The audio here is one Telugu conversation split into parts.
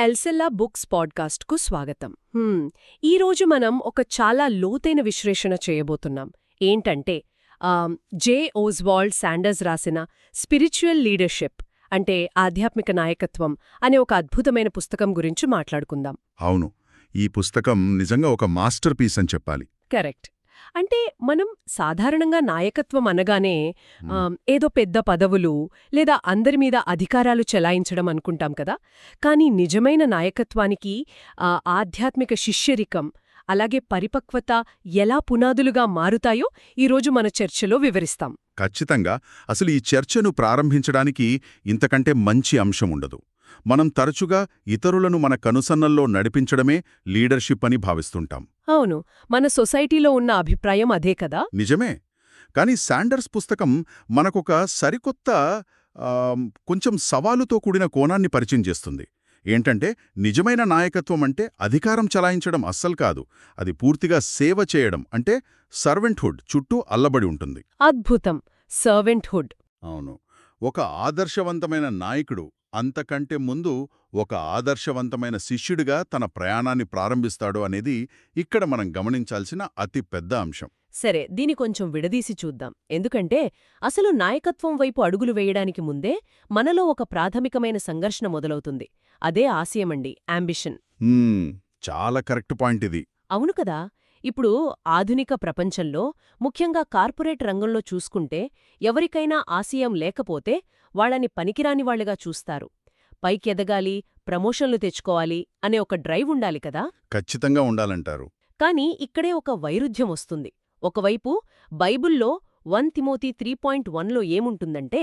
ఎల్సెల్లా బుక్స్ పాడ్కాస్ట్కు స్వాగతం. ఈరోజు మనం ఒక చాలా లోతైన విశ్లేషణ చేయబోతున్నాం. ఏంటంటే జే ఓజ్వాల్డ్ శాండర్స్ రాసిన స్పిరిచువల్ లీడర్షిప్ అంటే ఆధ్యాత్మిక నాయకత్వం అనే ఒక అద్భుతమైన పుస్తకం గురించి మాట్లాడుకుందాం. అవును, ఈ పుస్తకం నిజంగా ఒక మాస్టర్ పీస్ అని చెప్పాలి. కరెక్ట్. అంటే మనం సాధారణంగా నాయకత్వం అనగానే ఏదో పెద్ద పదవులు లేదా అందరి మీద అధికారాలు చెలాయించడం అనుకుంటాం కదా. కానీ నిజమైన నాయకత్వానికి ఆధ్యాత్మిక శిష్యరికం అలాగే పరిపక్వత ఎలా పునాదులుగా మారుతాయో ఈరోజు మన చర్చలో వివరిస్తాం. ఖచ్చితంగా. అసలు ఈ చర్చను ప్రారంభించడానికి ఇంతకంటే మంచి అంశం ఉండదు. మనం తరచుగా ఇతరులను మన కనుసన్నల్లో నడిపించడమే లీడర్షిప్ అని భావిస్తుంటాం. అవును, మన సొసైటీలో ఉన్న అభిప్రాయం అదే కదా. నిజమే. కానీ శాండర్స్ పుస్తకం మనకొక సరికొత్త కొంచెం సవాలుతో కూడిన కోణాన్ని పరిచయం చేస్తుంది. ఏంటంటే నిజమైన నాయకత్వం అంటే అధికారం చలాయించడం అస్సలు కాదు. అది పూర్తిగా సేవ చేయడం అంటే సర్వెంట్హుడ్ చుట్టూ అల్లబడి ఉంటుంది. అద్భుతం, సర్వెంట్హుడ్. అవును. ఒక ఆదర్శవంతమైన నాయకుడు అంతకంటే ముందు ఒక ఆదర్శవంతమైన శిష్యుడిగా తన ప్రయాణాన్ని ప్రారంభిస్తాడు అనేది ఇక్కడ మనం గమనించాల్సిన అతి పెద్ద అంశం. సరే, దీని కొంచెం విడదీసి చూద్దాం. ఎందుకంటే అసలు నాయకత్వం వైపు అడుగులు వేయడానికి ముందే మనలో ఒక ప్రాథమికమైన సంఘర్షణ మొదలవుతుంది. అదే ఆశయమండి, యాంబిషన్. చాలా కరెక్ట్ పాయింట్ ఇది. అవును కదా. ఇప్పుడు ఆధునిక ప్రపంచంలో ముఖ్యంగా కార్పొరేట్ రంగంలో చూసుకుంటే ఎవరికైనా ఆశయం లేకపోతే వాళ్ళని పనికిరాని వాళ్లుగా చూస్తారు. పైకెదగాలి, ప్రమోషన్లు తెచ్చుకోవాలి అనే ఒక డ్రైవ్ ఉండాలి కదా. ఖచ్చితంగా ఉండాలంటారు. కాని ఇక్కడే ఒక వైరుధ్యం వస్తుంది. ఒకవైపు బైబుల్లో 1 తిమోతి 3.1లో ఏముంటుందంటే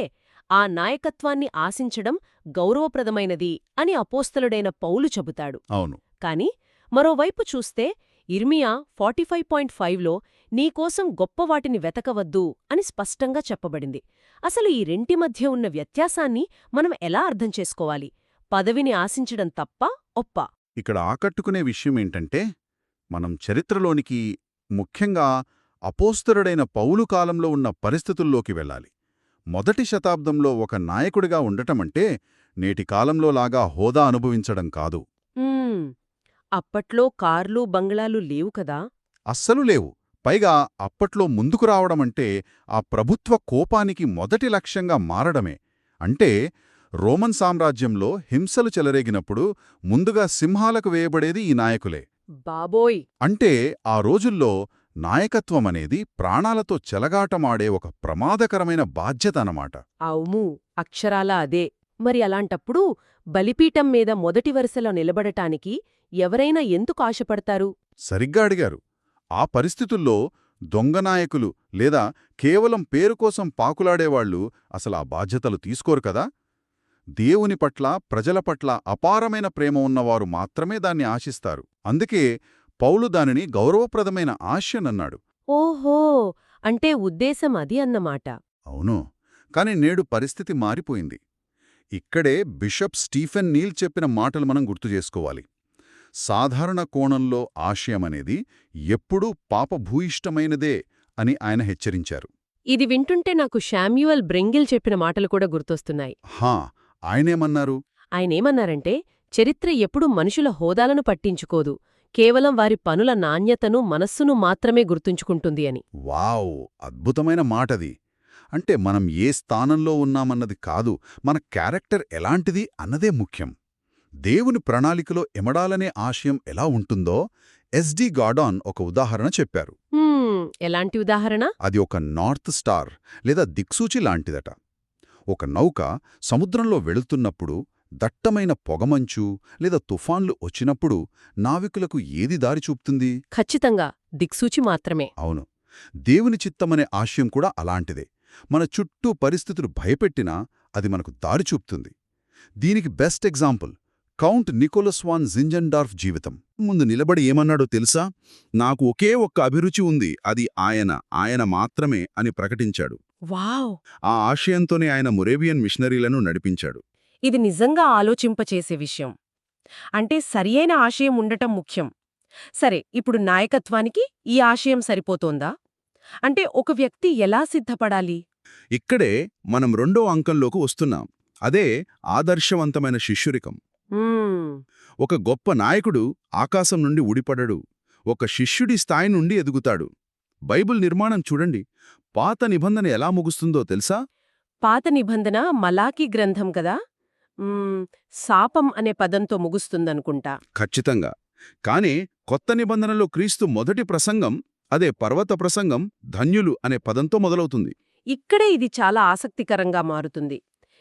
ఆ నాయకత్వాన్ని ఆశించడం గౌరవప్రదమైనది అని అపోస్తలుడైన పౌలు చెబుతాడు. అవును. కాని మరోవైపు చూస్తే ఇర్మియా 45.5లో నీకోసం గొప్పవాటిని వెతకవద్దు అని స్పష్టంగా చెప్పబడింది. అసలు ఈ రెంటి మధ్య ఉన్న వ్యత్యాసాన్ని మనం ఎలా అర్థం చేసుకోవాలి? పదవిని ఆశించడం తప్పా ఒప్పా? ఇక్కడ ఆకట్టుకునే విషయమేంటంటే మనం చరిత్రలోనికి, ముఖ్యంగా అపోస్తలుడైన పౌలు కాలంలో ఉన్న పరిస్థితుల్లోకి వెళ్ళాలి. మొదటి శతాబ్దంలో ఒక నాయకుడిగా ఉండటమంటే నేటి కాలంలో లాగా హోదా అనుభవించడం కాదు. అప్పట్లో కార్లు, బంగ్లాలు లేవు కదా. అస్సలు లేవు. పైగా అప్పట్లో ముందుకు రావడమంటే ఆ ప్రభుత్వ కోపానికి మొదటి లక్ష్యంగా మారడమే. అంటే రోమన్ సామ్రాజ్యంలో హింసలు చెలరేగినప్పుడు ముందుగా సింహాలకు వేయబడేది ఈ నాయకులే. బాబోయ్! అంటే ఆ రోజుల్లో నాయకత్వమనేది ప్రాణాలతో చెలగాటమాడే ఒక ప్రమాదకరమైన బాధ్యత అన్నమాట. అవును, అక్షరాలా అదే. మరి అలాంటప్పుడు బలిపీఠం మీద మొదటి వరుసలో నిలబడటానికి ఎవరైనా ఎందుకు ఆశపడతారు? సరిగ్గా అడిగారు. ఆ పరిస్థితుల్లో దొంగనాయకులు లేదా కేవలం పేరుకోసం పాకులాడేవాళ్లు అసలా బాధ్యతలు తీసుకోరు కదా. దేవుని పట్ల, ప్రజల పట్ల అపారమైన ప్రేమ ఉన్నవారు మాత్రమే దాన్ని ఆశిస్తారు. అందుకే పౌలు దానిని గౌరవప్రదమైన ఆశనన్నాడు. ఓహో, అంటే ఉద్దేశం అది అన్నమాట. అవును. కాని నేడు పరిస్థితి మారిపోయింది. ఇక్కడే బిషప్ స్టీఫెన్ నీల్ చెప్పిన మాటలు మనం గుర్తుచేసుకోవాలి. సాధారణ కోణంలో ఆశయమనేది ఎప్పుడూ పాపభూయిష్టమైనదే అని ఆయన హెచ్చరించారు. ఇది వింటుంటే నాకు శామ్యూయల్ బ్రెంగిల్ చెప్పిన మాటలు కూడా గుర్తొస్తున్నాయి. ఆయనేమన్నారు? ఆయనేమన్నారంటే చరిత్ర ఎప్పుడూ మనుషుల హోదాలను పట్టించుకోదు, కేవలం వారి పనుల నాణ్యతను, మనస్సును మాత్రమే గుర్తుంచుకుంటుంది అని. వావ్! అద్భుతమైన మాటది. అంటే మనం ఏ స్థానంలో ఉన్నామన్నది కాదు, మన క్యారెక్టర్ ఎలాంటిది అన్నదే ముఖ్యం. దేవుని ప్రణాళికలో ఎమడాలనే ఆశయం ఎలా ఉంటుందో ఎస్డి గార్డాన్ ఒక ఉదాహరణ చెప్పారు. ఎలాంటి ఉదాహరణ? అది ఒక నార్త్ స్టార్ లేదా దిక్సూచి లాంటిదట. ఒక నౌక సముద్రంలో వెళుతున్నప్పుడు దట్టమైన పొగమంచు లేదా తుఫాన్లు వచ్చినప్పుడు నావికులకు ఏది దారి చూపుతుంది? ఖచ్చితంగా దిక్సూచి మాత్రమే. అవును. దేవుని చిత్తమనే ఆశయం కూడా అలాంటిదే. మన చుట్టూ పరిస్థితులు భయపెట్టినా అది మనకు దారి చూపుతుంది. దీనికి best example count Nicholas von Zinzendorf జీవితం. ముందు నిలబడి ఏమన్నాడో తెలుసా? నాకు ఒకే ఒక్క అభిరుచి ఉంది, అది ఆయన మాత్రమే అని ప్రకటించాడు. వావ్! ఆ ఆశయంతోనే ఆయన మొరేవియన్ మిషనరీలను నడిపించాడు. ఇది నిజంగా ఆలోచింపచేసే విషయం. అంటే సరియైన ఆశయం ఉండటం ముఖ్యం. సరే, ఇప్పుడు నాయకత్వానికి ఈ ఆశయం సరిపోతోందా? అంటే ఒక వ్యక్తి ఎలా సిద్ధపడాలి? ఇక్కడే మనం రెండో అంకంలోకి వస్తున్నాం. అదే ఆదర్శవంతమైన శిష్యురికం. ఒక గొప్ప నాయకుడు ఆకాశం నుండి ఊడిపడడు, ఒక శిష్యుడి స్థాయి నుండి ఎదుగుతాడు. బైబిల్ నిర్మాణం చూడండి, పాత నిబంధన ఎలా ముగుస్తుందో తెలుసా? పాత నిబంధన మలాకీ గ్రంథం కదా శాపం అనే పదంతో ముగుస్తుందనుకుంటా. ఖచ్చితంగా. కాని కొత్త నిబంధనలో క్రీస్తు మొదటి ప్రసంగం, అదే పర్వత ప్రసంగం, ధన్యులు అనే పదంతో మొదలవుతుంది. ఇక్కడే ఇది చాలా ఆసక్తికరంగా మారుతుంది.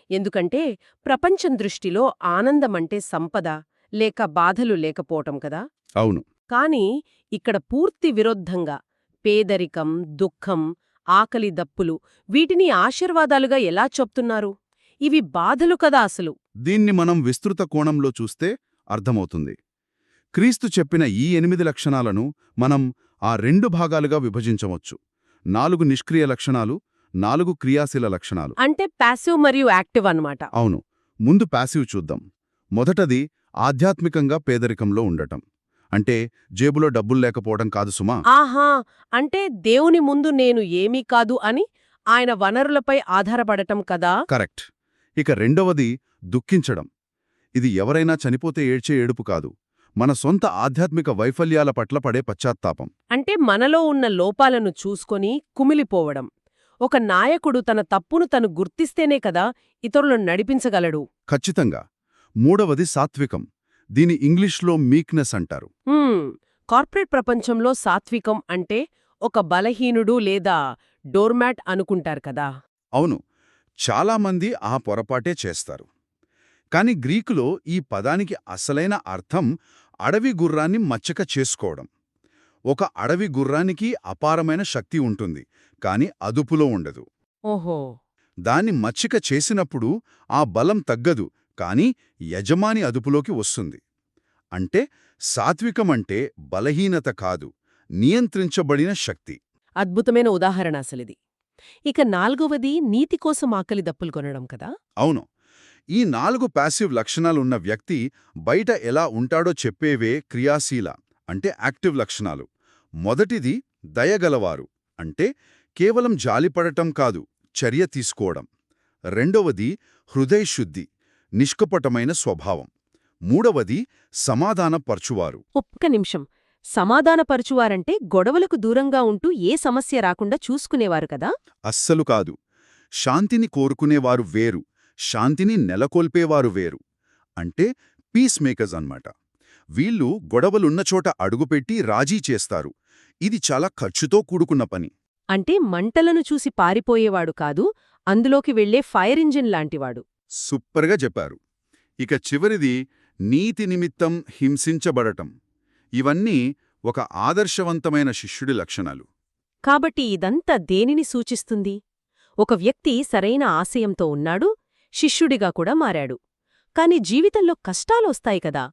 ఎందుకంటే ప్రపంచం దృష్టిలో ఆనందమంటే సంపద లేక బాధలు లేకపోవటం కదా. అవును. కాని ఇక్కడ పూర్తి విరుద్ధంగా పేదరికం, దుఃఖం, ఆకలి దప్పులు వీటిని ఆశీర్వాదాలుగా ఎలా చెప్తున్నారు? ఇవి బాధలు కదా అసలు. దీన్ని మనం విస్తృత కోణంలో చూస్తే అర్థమవుతుంది. క్రీస్తు చెప్పిన ఈ 8 లక్షణాలను మనం ఆ 2 భాగాలుగా విభజించవచ్చు. 4 నిష్క్రియ లక్షణాలు, 4 క్రియాశీల లక్షణాలు. అంటే ప్యాసివ్ మరియు యాక్టివ్ అన్నమాట. అవును. ముందు ప్యాసివ్ చూద్దాం. మొదటది ఆధ్యాత్మికంగా పేదరికంలో ఉండటం. అంటే జేబులో డబ్బులు లేకపోవడం కాదు సుమా. ఆహా, అంటే దేవుని ముందు నేను ఏమీ కాదు అని ఆయన వనరులపై ఆధారపడటం కదా. కరెక్ట్. ఇక రెండవది దుఃఖించడం. ఇది ఎవరైనా చనిపోతే ఏడ్చే ఏడుపు కాదు, మన సొంత ఆధ్యాత్మిక వైఫల్యాల పట్ల పడే పశ్చాత్తాపం. అంటే మనలో ఉన్న లోపాలను చూసుకొని కుమిలిపోవడం. ఒక నాయకుడు తన తప్పును తను గుర్తిస్తేనే కదా ఇతరులను నడిపించగలడు. ఖచ్చితంగా. మూడవది సాత్వికం. దీని ఇంగ్లీష్లో మీక్నెస్ అంటారు. కార్పొరేట్ ప్రపంచంలో సాత్వికం అంటే ఒక బలహీనుడు లేదా డోర్మాట్ అనుకుంటారు కదా. అవును, చాలామంది ఆ పొరపాటే చేస్తారు. కాని గ్రీకులో ఈ పదానికి అసలైన అర్థం అడవి గుర్రాన్ని మచ్చక చేసుకోవడం. ఒక అడవి గుర్రానికి అపారమైన శక్తి ఉంటుంది, కాని అదుపులో ఉండదు. ఓహో. దాన్ని మచ్చిక చేసినప్పుడు ఆ బలం తగ్గదు, కాని యజమాని అదుపులోకి వస్తుంది. అంటే సాత్వికమంటే బలహీనత కాదు, నియంత్రించబడిన శక్తి. అద్భుతమైన ఉదాహరణ అసలిది. ఇక 4వది నీతి కోసం ఆకలి దప్పులు కొనడం కదా. అవును. ఈ 4 ప్యాసివ్ లక్షణాలున్న వ్యక్తి బయట ఎలా ఉంటాడో చెప్పేవే క్రియాశీల అంటే యాక్టివ్ లక్షణాలు. మొదటిది దయగలవారు, అంటే కేవలం జాలిపడటం కాదు, చర్య తీసుకోవడం. రెండవది హృదయశుద్ధి, నిష్కపటమైన స్వభావం. మూడవది సమాధానపర్చువారు. ఒక్క నిమిషం. సమాధానపరుచువారంటే గొడవలకు దూరంగా ఉంటూ ఏ సమస్య రాకుండా చూసుకునేవారు కదా. అస్సలు కాదు. శాంతిని కోరుకునేవారు వేరు, శాంతిని నెలకొల్పేవారు వేరు. అంటే పీస్ మేకర్స్ అన్నమాట. వీళ్ళు గొడవలున్న చోట అడుగుపెట్టి రాజీ చేస్తారు. ఇది చాలా ఖర్చుతో కూడుకున్న పని. అంటే మంటలను చూసి పారిపోయేవాడు కాదు, అందులోకి వెళ్లే ఫైర్ ఇంజిన్ లాంటివాడు. సూపర్గా చెప్పారు. ఇక చివరిది నీతి నిమిత్తం హింసించబడటం. ఇవన్నీ ఒక ఆదర్శవంతమైన శిష్యుడి లక్షణాలు. కాబట్టి ఇదంతా దేనిని సూచిస్తుంది? ఒక వ్యక్తి సరైన ఆశయంతో ఉన్నాడు, శిష్యుడిగా కూడా మారాడు. కాని జీవితంలో కష్టాలొస్తాయి కదా.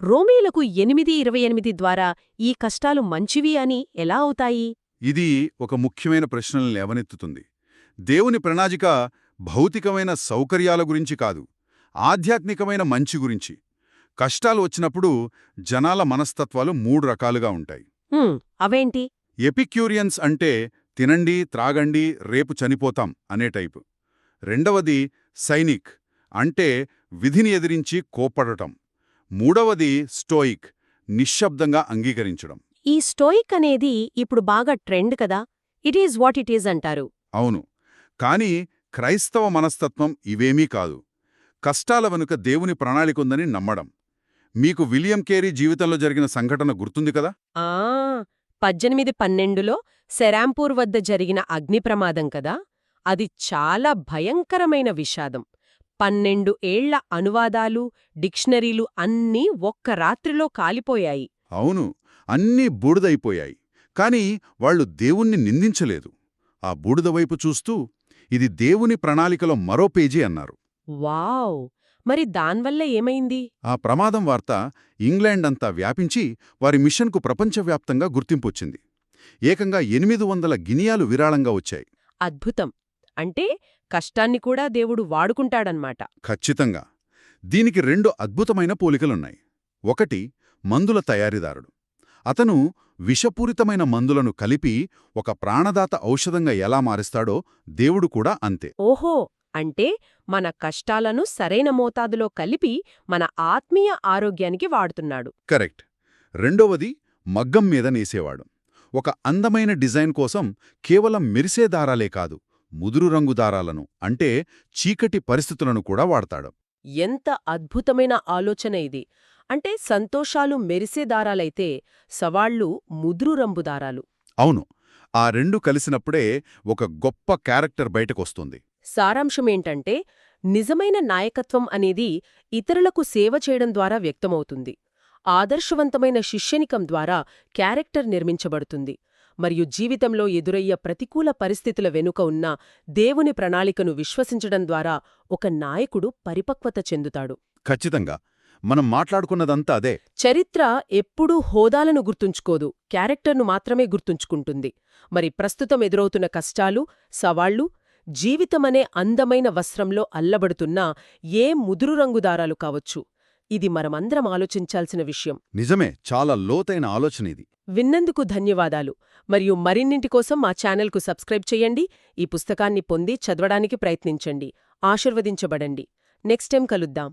రోమీలకు 8:28 ద్వారా ఈ కష్టాలు మంచివి అని ఎలా అవుతాయి? ఇది ఒక ముఖ్యమైన ప్రశ్నలను లేవనెత్తుతుంది. దేవుని ప్రణాళిక భౌతికమైన సౌకర్యాల గురించి కాదు, ఆధ్యాత్మికమైన మంచి గురించి. కష్టాలు వచ్చినప్పుడు జనాల మనస్తత్వాలు 3 రకాలుగా ఉంటాయి. అవేంటి? ఎపిక్యూరియన్స్ అంటే తినండి, త్రాగండి, రేపు చనిపోతాం అనే టైపు. రెండవది సైనిక్ అంటే విధిని ఎదిరించి కోప్పడటం. మూడవది స్టోయిక్, నిశ్శబ్దంగా అంగీకరించడం. ఈ స్టోయిక్ అనేది ఇప్పుడు బాగా ట్రెండ్ కదా. It is what it is అంటారు. అవును. కాని క్రైస్తవ మనస్తత్వం ఇవేమీ కాదు. కష్టాల వెనుక దేవుని ప్రణాళికుందని నమ్మడం. మీకు విలియం కేరీ జీవితంలో జరిగిన సంఘటన గుర్తుంది కదా. 1812లో సెరాంపూర్ వద్ద జరిగిన అగ్ని ప్రమాదం కదా. అది చాలా భయంకరమైన విషాదం. 12 ఏళ్ల అనువాదాలు, డిక్షనరీలు అన్నీ ఒక్క రాత్రిలో కాలిపోయాయి. అవును, అన్నీ బూడిదైపోయాయి. కాని వాళ్ళు దేవుణ్ణి నిందించలేదు. ఆ బూడిద వైపు చూస్తూ ఇది దేవుని ప్రణాళికలో మరో పేజీ అన్నారు. వావ్! మరి దాన్వల్ల ఏమైంది? ఆ ప్రమాదం వార్త ఇంగ్లాండ్ అంతా వ్యాపించి వారి మిషన్కు ప్రపంచవ్యాప్తంగా గుర్తింపొచ్చింది. ఏకంగా 800 గినియాలు విరాళంగా వచ్చాయి. అద్భుతం. అంటే కష్టాన్ని కూడా దేవుడు వాడుకుంటాడన్మాట. ఖచ్చితంగా. దీనికి 2 అద్భుతమైన పోలికలున్నాయి. ఒకటి మందుల తయారీదారుడు. అతను విషపూరితమైన మందులను కలిపి ఒక ప్రాణదాత ఔషధంగా ఎలా మారుస్తాడో దేవుడు కూడా అంతే. ఓహో, అంటే మన కష్టాలను సరైన మోతాదులో కలిపి మన ఆత్మీయ ఆరోగ్యానికి వాడుతున్నాడు. కరెక్ట్. రెండవది మగ్గం మీద నేసేవాడు. ఒక అందమైన డిజైన్ కోసం కేవలం మెరిసే దారాలే కాదు, ముదురు రంగు దారాలను అంటే చీకటి పరిస్థితులను కూడా వాడతాడు. ఎంత అద్భుతమైన ఆలోచన ఇది! అంటే సంతోషాలు మెరిసే దారాలైతే సవాళ్లు ముదురు రంగు దారాలు. అవును, ఆ రెండు కలిసినప్పుడే ఒక గొప్ప క్యారెక్టర్ బయటకొస్తుంది. సారాంశమేంటంటే నిజమైన నాయకత్వం అనేది ఇతరులకు సేవ చేయడం ద్వారా వ్యక్తమవుతుంది. ఆదర్శవంతమైన శిష్యనికం ద్వారా క్యారెక్టర్ నిర్మించబడుతుంది. మరియు జీవితంలో ఎదురయ్యే ప్రతికూల పరిస్థితుల వెనుక ఉన్న దేవుని ప్రణాళికను విశ్వసించడం ద్వారా ఒక నాయకుడు పరిపక్వత చెందుతాడు. ఖచ్చితంగా. మనం మాట్లాడుకున్నదంతా అదే. చరిత్ర ఎప్పుడూ హోదాలను గుర్తుంచుకోదు, క్యారెక్టర్ను మాత్రమే గుర్తుంచుకుంటుంది. మరి ప్రస్తుతం ఎదురవుతున్న కష్టాలు, సవాళ్లు, జీవితమనే అందమైన వస్త్రంలో అల్లబడుతున్న ఏ ముదురు రంగు దారాలు కావచ్చు. ఇది మనమందరం ఆలోచించాల్సిన విషయం. నిజమే, చాలా లోతైన ఆలోచన ఇది. విన్నందుకు ధన్యవాదాలు. మరియు మరిన్నింటి కోసం మా ఛానల్కు సబ్స్క్రైబ్ చేయండి. ఈ పుస్తకాన్ని పొంది చదవడానికి ప్రయత్నించండి. ఆశీర్వదించబడండి. నెక్స్ట్ టైం కలుద్దాం.